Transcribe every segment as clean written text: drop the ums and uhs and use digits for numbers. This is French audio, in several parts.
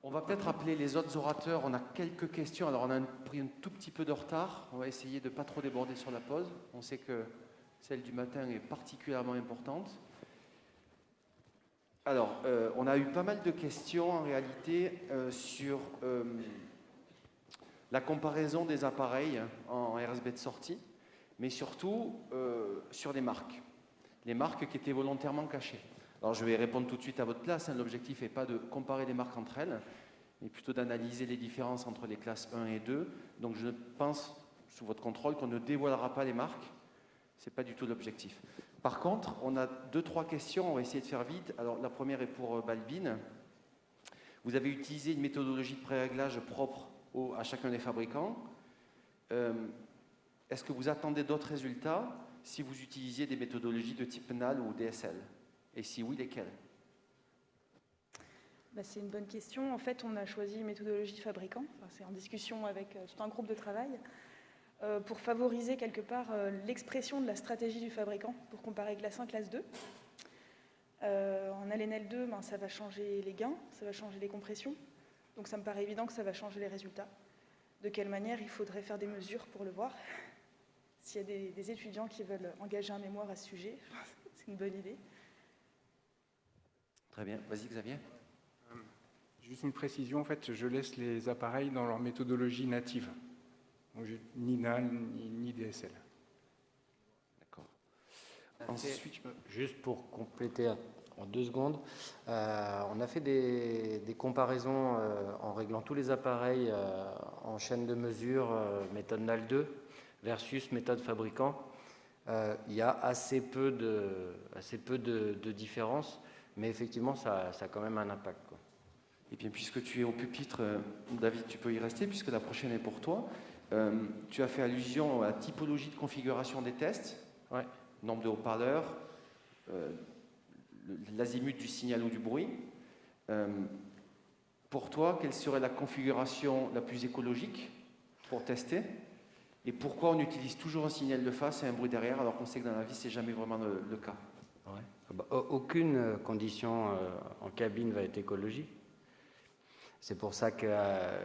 On va peut-être appeler les autres orateurs. On a quelques questions. Alors, on a pris un tout petit peu de retard. On va essayer de ne pas trop déborder sur la pause. On sait que celle du matin est particulièrement importante. Alors, on a eu pas mal de questions en réalité sur la comparaison des appareils en RSB de sortie, mais surtout sur les marques. Les marques qui étaient volontairement cachées. Alors, je vais répondre tout de suite à votre place. L'objectif n'est pas de comparer les marques entre elles, mais plutôt d'analyser les différences entre les classes 1 et 2. Donc, je pense, sous votre contrôle, qu'on ne dévoilera pas les marques. Ce n'est pas du tout l'objectif. Par contre, on a 2-3 questions. On va essayer de faire vite. Alors, la première est pour Balbine. Vous avez utilisé une méthodologie de pré-réglage propre à chacun des fabricants. Est-ce que vous attendez d'autres résultats si vous utilisiez des méthodologies de type NAL ou DSL? Et si oui, lesquelles? C'est une bonne question. En fait, on a choisi une méthodologie fabricant. C'est en discussion avec tout un groupe de travail pour favoriser quelque part l'expression de la stratégie du fabricant pour comparer classe 1, classe 2. En LNL 2, ça va changer les gains, ça va changer les compressions. Donc ça me paraît évident que ça va changer les résultats. De quelle manière? Il faudrait faire des mesures pour le voir. S'il y a des étudiants qui veulent engager un mémoire à ce sujet, c'est une bonne idée. Très bien. Vas-y, Xavier. Juste une précision, en fait, je laisse les appareils dans leur méthodologie native. Donc, ni NAL, ni DSL. D'accord. Ensuite, juste pour compléter en 2 secondes, on a fait des comparaisons en réglant tous les appareils en chaîne de mesure, méthode NAL 2 versus méthode fabricant. Il y a assez peu de différences, mais effectivement, ça a quand même un impact, quoi. Et bien, puisque tu es au pupitre, David, tu peux y rester, puisque la prochaine est pour toi. Tu as fait allusion à la typologie de configuration des tests, Ouais. nombre de haut-parleurs, l'azimut du signal ou du bruit. Pour toi, quelle serait la configuration la plus écologique pour tester? Et pourquoi on utilise toujours un signal de face et un bruit derrière, alors qu'on sait que dans la vie, c'est jamais vraiment le cas? Ouais. Aucune condition en cabine va être écologique. C'est pour ça qu'à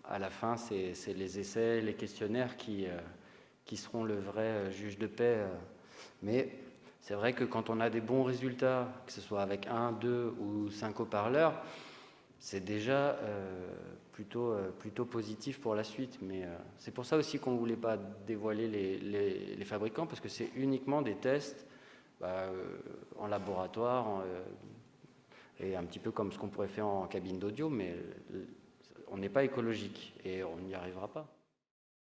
la fin, c'est les essais, les questionnaires qui seront le vrai juge de paix. Mais c'est vrai que quand on a des bons résultats, que ce soit avec 1, 2 ou 5 haut-parleurs, c'est déjà plutôt positif pour la suite. Mais c'est pour ça aussi qu'on ne voulait pas dévoiler les fabricants, parce que c'est uniquement des tests en laboratoire, et un petit peu comme ce qu'on pourrait faire en cabine d'audio, mais on n'est pas écologique et on n'y arrivera pas.